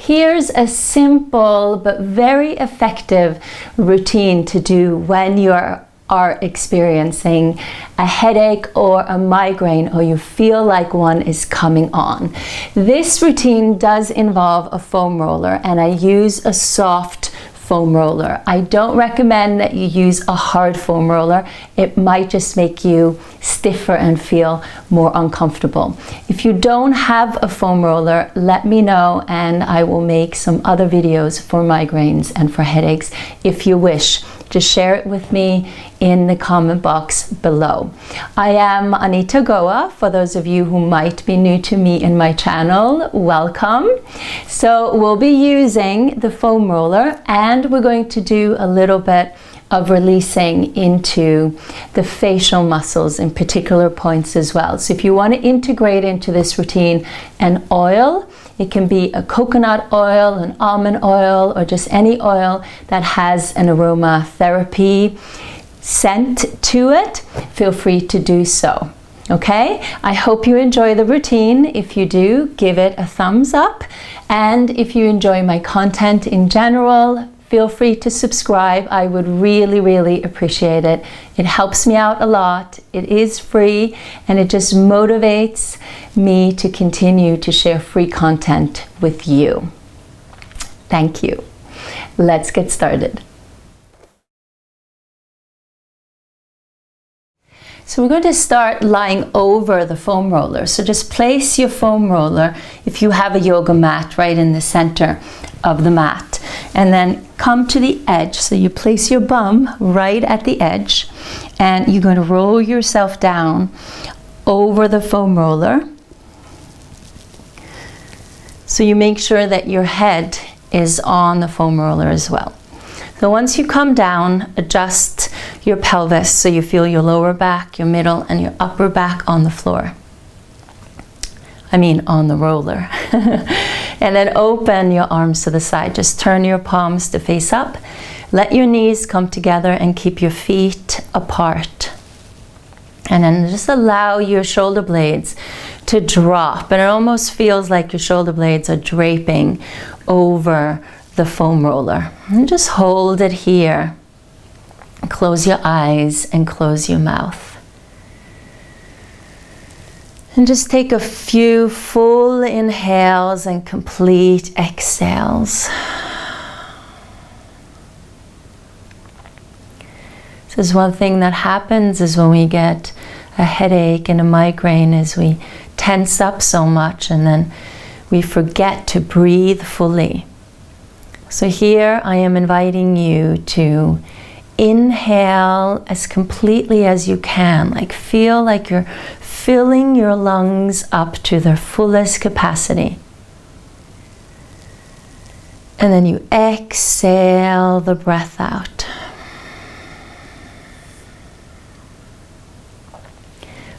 Here's a simple but very effective routine to do when you are experiencing a headache or a migraine, or you feel like one is coming on. This routine does involve a foam roller, and I use a soft foam roller. I don't recommend that you use a hard foam roller. It might just make you stiffer and feel more uncomfortable. If you don't have a foam roller, let me know and I will make some other videos for migraines and for headaches if you wish. Just share it with me in the comment box below. I am Anita Goa. For those of you who might be new to me in my channel, welcome. So we'll be using the foam roller, and we're going to do a little bit of releasing into the facial muscles in particular points as well. So if you want to integrate into this routine an oil, it can be a coconut oil, an almond oil, or just any oil that has an aromatherapy scent to it, feel free to do so. Okay, I hope you enjoy the routine. If you do, give it a thumbs up. And if you enjoy my content in general, feel free to subscribe. I would really, really appreciate it. It helps me out a lot. It is free, and it just motivates me to continue to share free content with you. Thank you. Let's get started. So we're going to start lying over the foam roller. So just place your foam roller, if you have a yoga mat, right in the center of the mat, and then come to the edge. So you place your bum right at the edge, and you're going to roll yourself down over the foam roller. So you make sure that your head is on the foam roller as well. So once you come down, adjust your pelvis so you feel your lower back, your middle, and your upper back on the floor. I mean on the roller. And then open your arms to the side. Just turn your palms to face up. Let your knees come together and keep your feet apart. And then just allow your shoulder blades to drop. And it almost feels like your shoulder blades are draping over the foam roller. And just hold it here. Close your eyes and close your mouth. And just take a few full inhales and complete exhales. So there's one thing that happens is when we get a headache and a migraine is we tense up so much, and then we forget to breathe fully. So here I am inviting you to inhale as completely as you can, like feel like you're filling your lungs up to their fullest capacity. And then you exhale the breath out.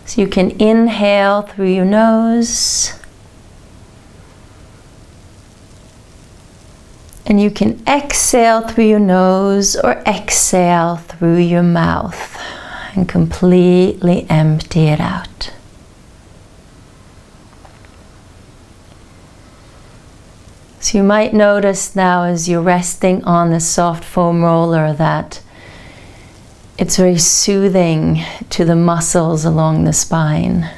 So you can inhale through your nose, and you can exhale through your nose or exhale through your mouth and completely empty it out. So you might notice now as you're resting on the soft foam roller that it's very soothing to the muscles along the spine.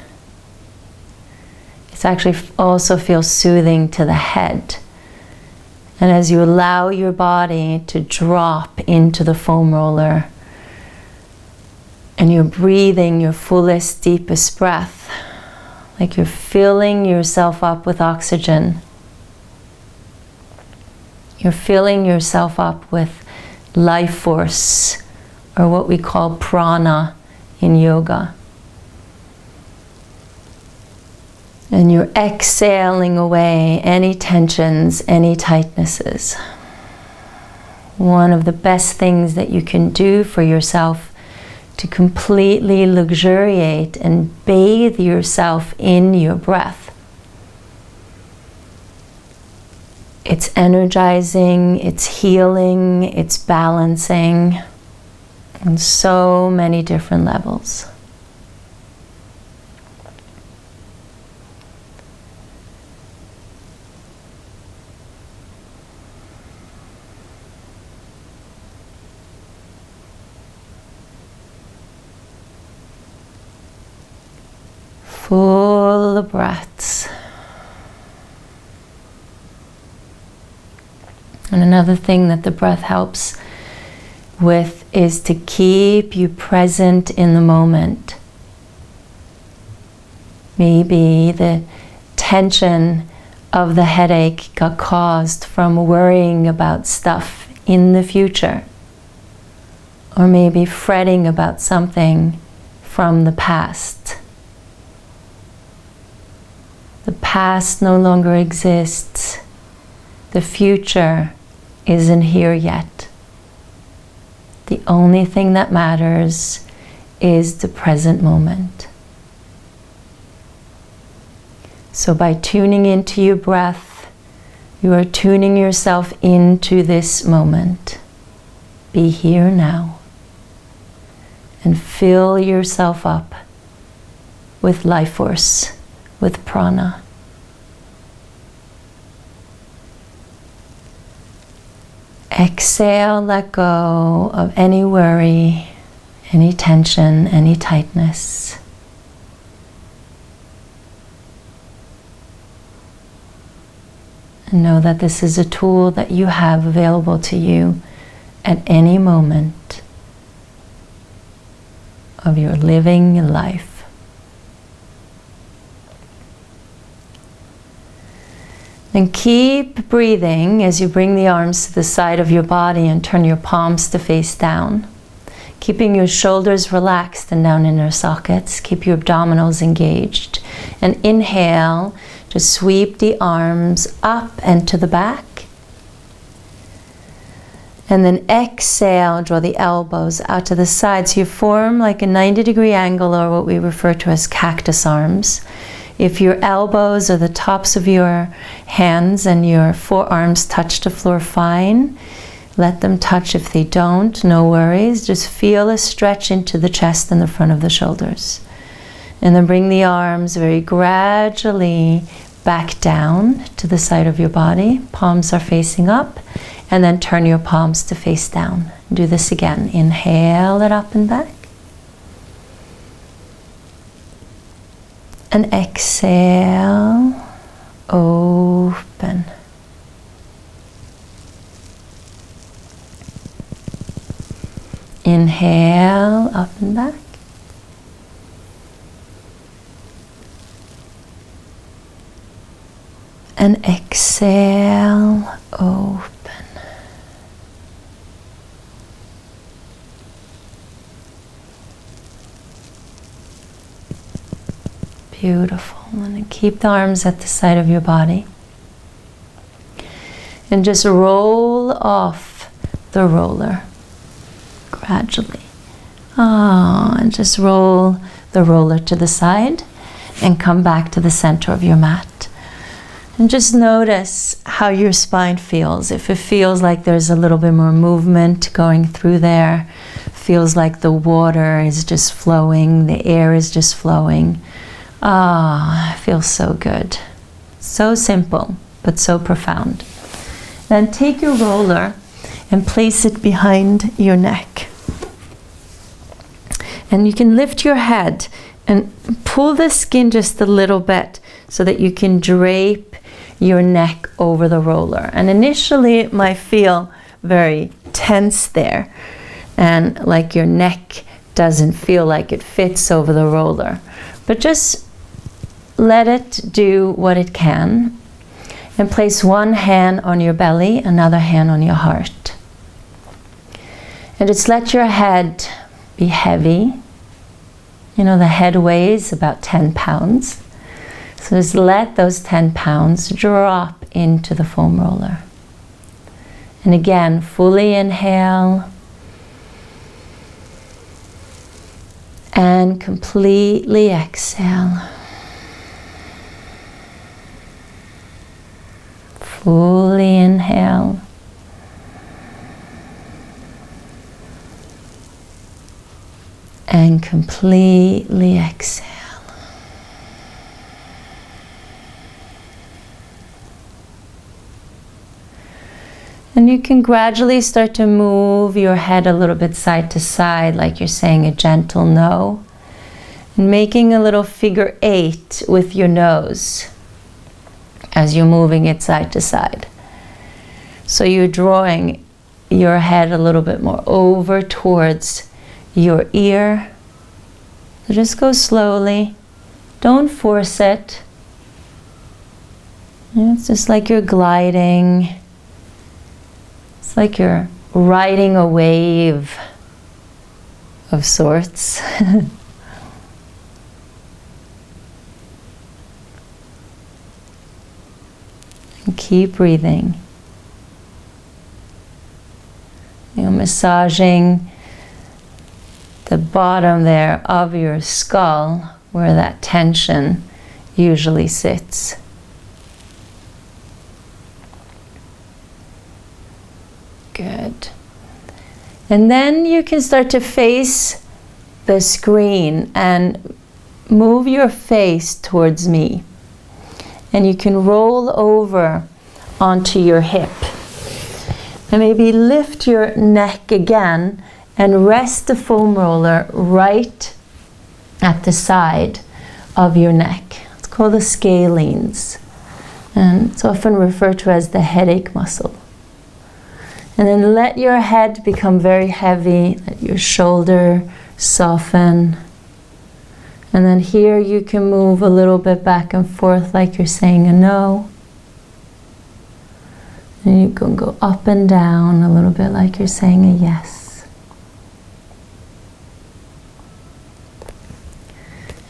It actually also feels soothing to the head. And as you allow your body to drop into the foam roller, and you're breathing your fullest, deepest breath, like you're filling yourself up with oxygen. You're filling yourself up with life force, or what we call prana in yoga. And you're exhaling away any tensions, any tightnesses. One of the best things that you can do for yourself to completely luxuriate and bathe yourself in your breath. It's energizing, it's healing, it's balancing on so many different levels. full breaths. And another thing that the breath helps with is to keep you present in the moment. Maybe the tension of the headache got caused from worrying about stuff in the future, or maybe fretting about something from the past. The past no longer exists. The future isn't here yet. The only thing that matters is the present moment. So by tuning into your breath, you are tuning yourself into this moment. Be here now. And fill yourself up with life force, with prana. Exhale, let go of any worry, any tension, any tightness. And know that this is a tool that you have available to you at any moment of your living life. And keep breathing as you bring the arms to the side of your body and turn your palms to face down. Keeping your shoulders relaxed and down in their sockets. Keep your abdominals engaged. And inhale, just sweep the arms up and to the back. And then exhale, draw the elbows out to the side. So you form like a 90-degree angle, or what we refer to as cactus arms. If your elbows or the tops of your hands and your forearms touch the floor, fine. Let them touch. If they don't, no worries. Just feel a stretch into the chest and the front of the shoulders. And then bring the arms very gradually back down to the side of your body. Palms are facing up. And then turn your palms to face down. Do this again. Inhale it up and back. And exhale, open. Inhale, up and back. And exhale, open. Beautiful. And then keep the arms at the side of your body. And just roll off the roller gradually. And just roll the roller to the side and come back to the center of your mat. And just notice how your spine feels. If it feels like there's a little bit more movement going through there, feels like the water is just flowing, the air is just flowing. It feels so good. So simple, but so profound. Then take your roller and place it behind your neck. And you can lift your head and pull the skin just a little bit so that you can drape your neck over the roller. And initially it might feel very tense there, and like your neck doesn't feel like it fits over the roller. But just let it do what it can, and place one hand on your belly, another hand on your heart. And just let your head be heavy. You know, the head weighs about 10 pounds. So just let those 10 pounds drop into the foam roller. And again, fully inhale. And completely exhale. Fully inhale. And completely exhale. And you can gradually start to move your head a little bit side to side, like you're saying a gentle no. And making a little figure 8 with your nose as you're moving it side to side. So you're drawing your head a little bit more over towards your ear. So just go slowly. Don't force it. It's just like you're gliding. It's like you're riding a wave of sorts. And keep breathing. You're massaging the bottom there of your skull where that tension usually sits. Good. And then you can start to face the screen and move your face towards me. And you can roll over onto your hip. And maybe lift your neck again and rest the foam roller right at the side of your neck. It's called the scalenes. And it's often referred to as the headache muscle. And then let your head become very heavy, let your shoulder soften. And then here you can move a little bit back and forth like you're saying a no. And you can go up and down a little bit like you're saying a yes.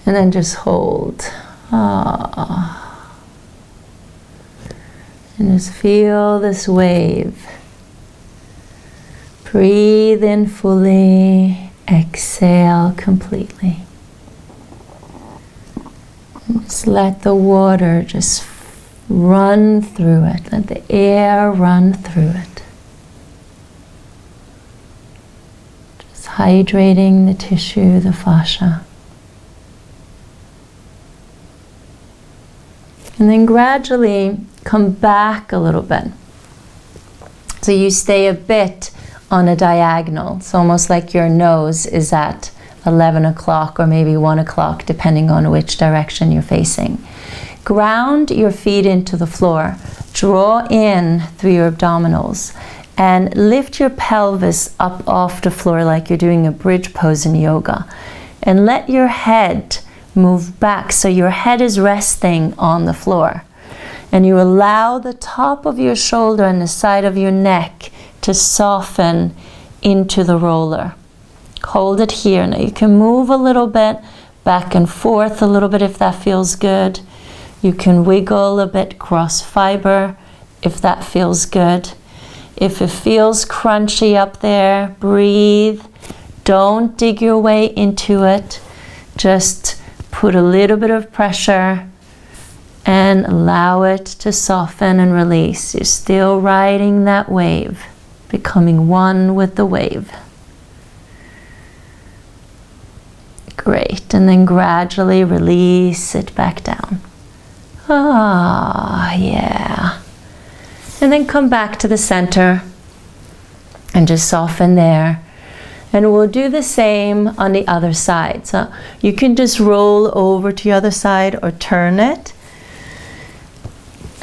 And then just hold. Ah. And just feel this wave. Breathe in fully, exhale completely. Just let the water just run through it. Let the air run through it. Just hydrating the tissue, the fascia. And then gradually come back a little bit. So you stay a bit on a diagonal. It's almost like your nose is at 11 o'clock or maybe 1 o'clock, depending on which direction you're facing. Ground your feet into the floor. Draw in through your abdominals and lift your pelvis up off the floor like you're doing a bridge pose in yoga. And let your head move back so your head is resting on the floor. And you allow the top of your shoulder and the side of your neck to soften into the roller. Hold it here. Now you can move a little bit back and forth a little bit if that feels good. You can wiggle a bit cross fiber if that feels good. If it feels crunchy up there, breathe. Don't dig your way into it. Just put a little bit of pressure and allow it to soften and release. You're still riding that wave, becoming one with the wave. Great, and then gradually release it back down. Ah, yeah. And then come back to the center and just soften there. And we'll do the same on the other side. So you can just roll over to the other side or turn it.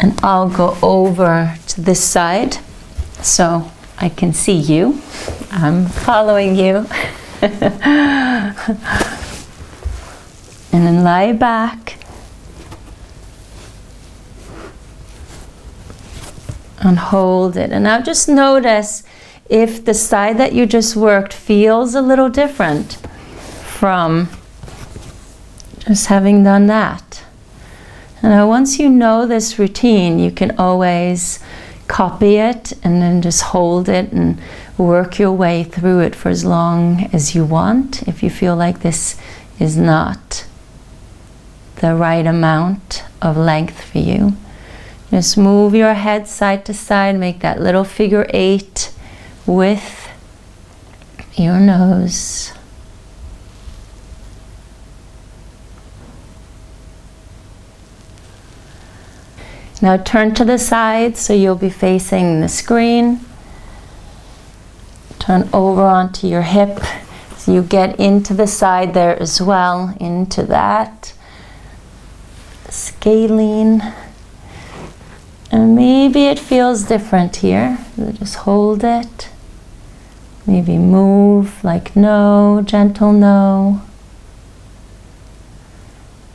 And I'll go over to this side so I can see you. I'm following you. And then lie back and hold it. And now just notice if the side that you just worked feels a little different from just having done that. And now once you know this routine, you can always copy it and then just hold it and work your way through it for as long as you want. If you feel like this is not the right amount of length for you, just move your head side to side, make that little figure 8 with your nose. Now turn to the side so you'll be facing the screen. Turn over onto your hip. So So you get into the side there as well, into that scalene. And maybe it feels different here. So just hold it. Maybe move like no, gentle no.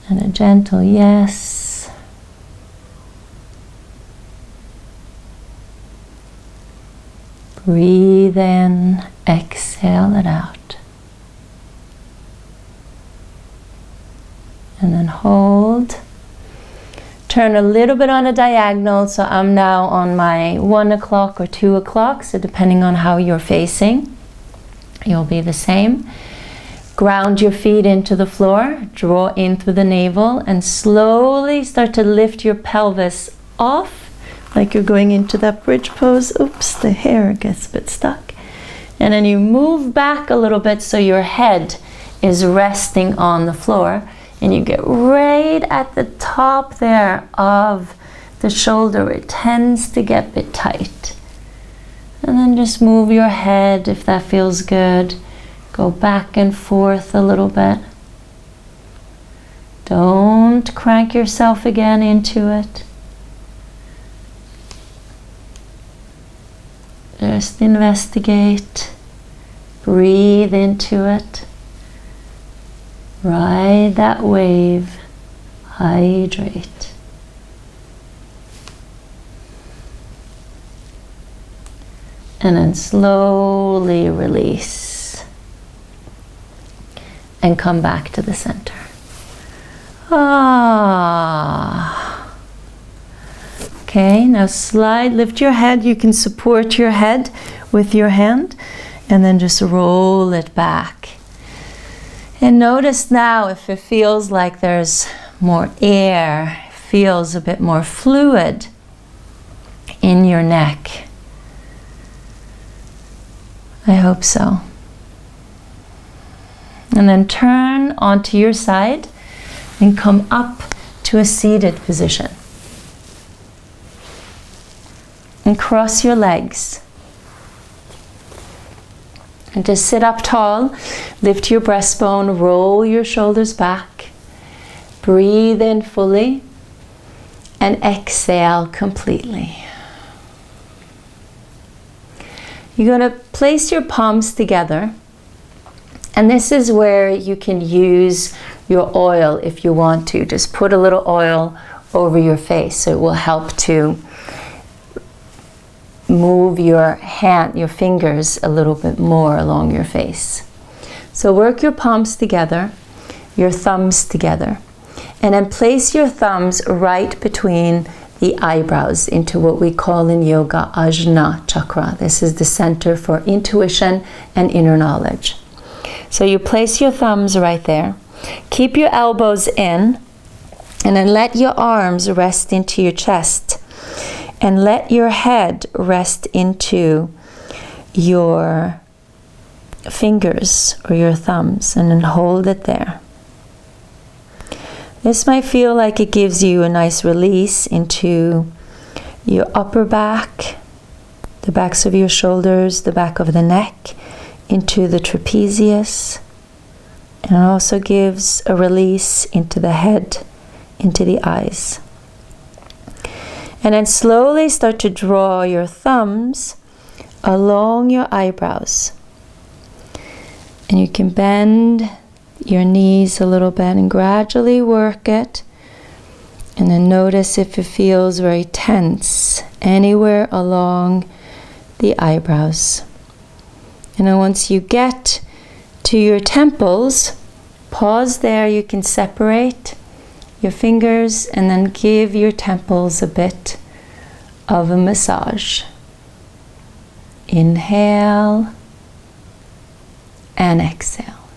And a gentle yes. Breathe in, exhale it out. And then hold. Turn a little bit on a diagonal, so I'm now on my 1 o'clock or 2 o'clock, so depending on how you're facing, you'll be the same. Ground your feet into the floor, draw in through the navel, and slowly start to lift your pelvis off, like you're going into that bridge pose. Oops, the hair gets a bit stuck. And then you move back a little bit so your head is resting on the floor. And you get right at the top there of the shoulder. It tends to get a bit tight. And then just move your head if that feels good. Go back and forth a little bit. Don't crank yourself again into it. Just investigate. Breathe into it. Ride that wave, hydrate. And then slowly release. And come back to the center. Ah. Okay, now slide, lift your head. You can support your head with your hand. And then just roll it back. And notice now if it feels like there's more air, feels a bit more fluid in your neck. I hope so. And then turn onto your side and come up to a seated position. And cross your legs. And just sit up tall, lift your breastbone, roll your shoulders back, breathe in fully, and exhale completely. You're going to place your palms together, and this is where you can use your oil if you want to. Just put a little oil over your face, so it will help to move your fingers a little bit more along your face. So work your palms together, your thumbs together, and then place your thumbs right between the eyebrows into what we call in yoga Ajna chakra. This is the center for intuition and inner knowledge. So you place your thumbs right there. Keep your elbows in, and then let your arms rest into your chest. And let your head rest into your fingers or your thumbs, and then hold it there. This might feel like it gives you a nice release into your upper back, the backs of your shoulders, the back of the neck, into the trapezius. And it also gives a release into the head, into the eyes. And then slowly start to draw your thumbs along your eyebrows. And you can bend your knees a little bit and gradually work it. And then notice if it feels very tense anywhere along the eyebrows. And then once you get to your temples, pause there. You can separate your fingers and then give your temples a bit of a massage. Inhale and exhale.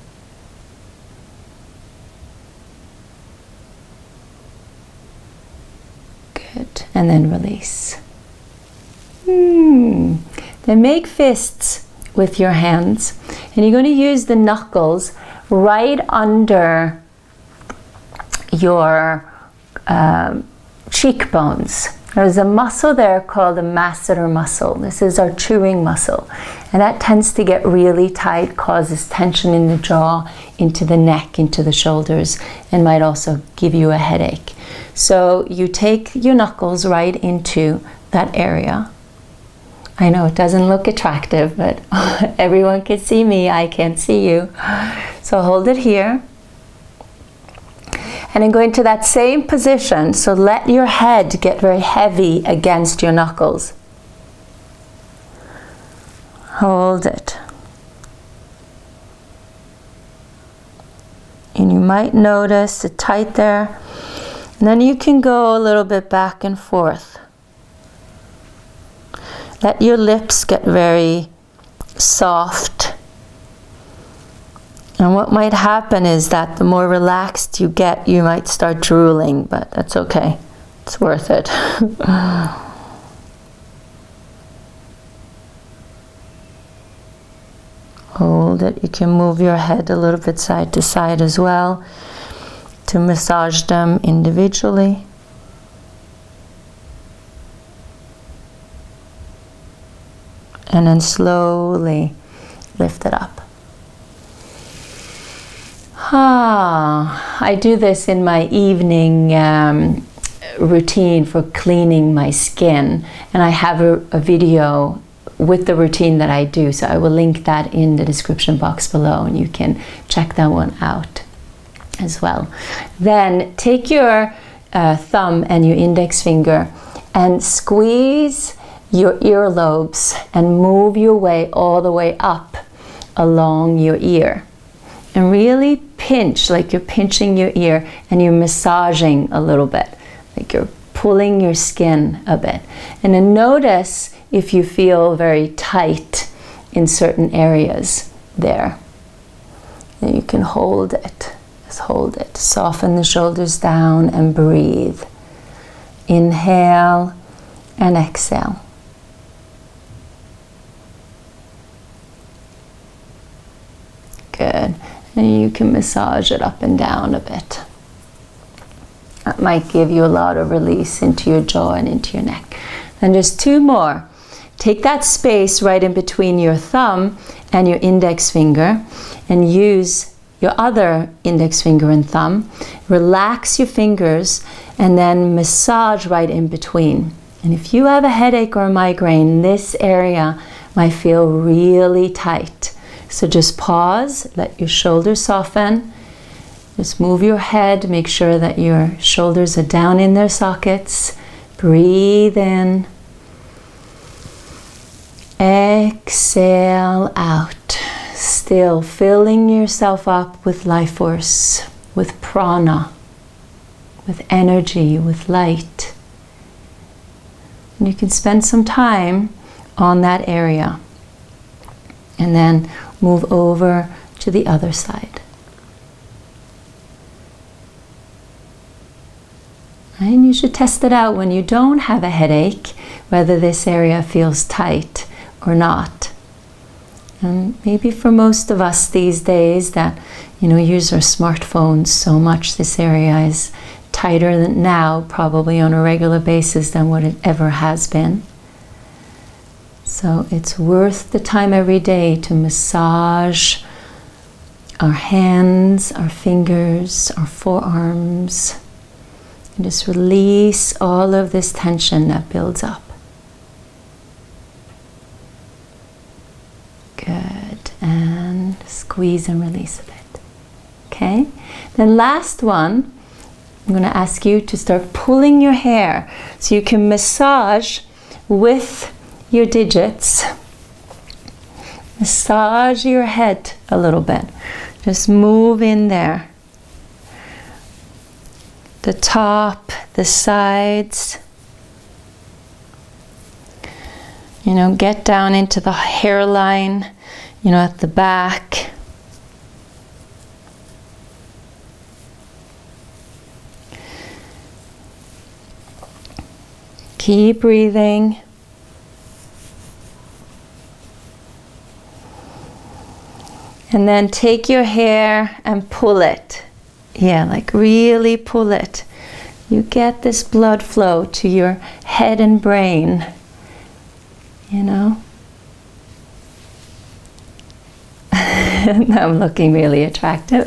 Good. And then release. Then make fists with your hands, and you're going to use the knuckles right under your cheekbones. There's a muscle there called the masseter muscle. This is our chewing muscle. And that tends to get really tight, causes tension in the jaw, into the neck, into the shoulders, and might also give you a headache. So you take your knuckles right into that area. I know it doesn't look attractive, but everyone can see me, I can't see you. So hold it here. And then go into that same position, so let your head get very heavy against your knuckles. Hold it. And you might notice it tight there. And then you can go a little bit back and forth. Let your lips get very soft. And what might happen is that the more relaxed you get, you might start drooling, but that's okay. It's worth it. Hold it. You can move your head a little bit side to side as well to massage them individually. And then slowly lift it up. I do this in my evening routine for cleaning my skin, and I have a video with the routine that I do, so I will link that in the description box below, and you can check that one out as well. Then take your thumb and your index finger and squeeze your earlobes and move your way all the way up along your ear. And really pinch, like you're pinching your ear and you're massaging a little bit, like you're pulling your skin a bit. And then notice if you feel very tight in certain areas there. And you can hold it, just hold it. Soften the shoulders down and breathe. Inhale and exhale. Good. And you can massage it up and down a bit. That might give you a lot of release into your jaw and into your neck. Then just two more. Take that space right in between your thumb and your index finger and use your other index finger and thumb. Relax your fingers and then massage right in between. And if you have a headache or a migraine, this area might feel really tight. So just pause, let your shoulders soften. Just move your head, make sure that your shoulders are down in their sockets. Breathe in. Exhale out. Still filling yourself up with life force, with prana, with energy, with light. And you can spend some time on that area. And then move over to the other side. And you should test it out when you don't have a headache, whether this area feels tight or not. And maybe for most of us these days that, use our smartphones so much, this area is tighter than now, probably on a regular basis than what it ever has been. So it's worth the time every day to massage our hands, our fingers, our forearms, and just release all of this tension that builds up. Good. And squeeze and release a bit. Okay. Then last one, I'm going to ask you to start pulling your hair so you can massage with your digits. Massage your head a little bit. Just move in there. The top, the sides. Get down into the hairline, at the back. Keep breathing. And then take your hair and pull it. Yeah, like really pull it. You get this blood flow to your head and brain, you know. I'm looking really attractive.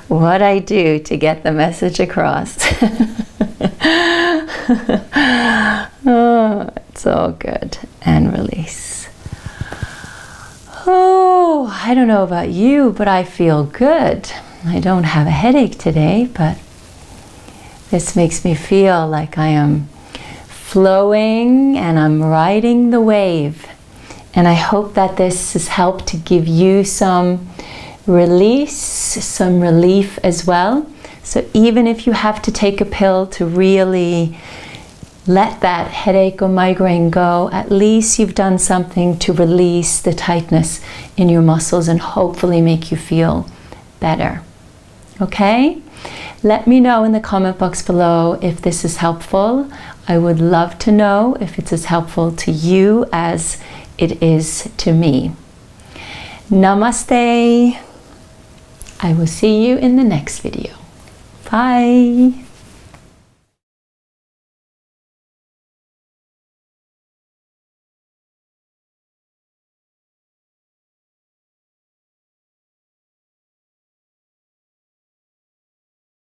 What I do to get the message across. Oh, it's all good. And release. Oh, I don't know about you, but I feel good. I don't have a headache today, but this makes me feel like I am flowing and I'm riding the wave. And I hope that this has helped to give you some release, some relief as well. So even if you have to take a pill to really let that headache or migraine go, at least you've done something to release the tightness in your muscles and hopefully make you feel better. Okay? Let me know in the comment box below if this is helpful. I would love to know if it's as helpful to you as it is to me. Namaste. I will see you in the next video. Bye.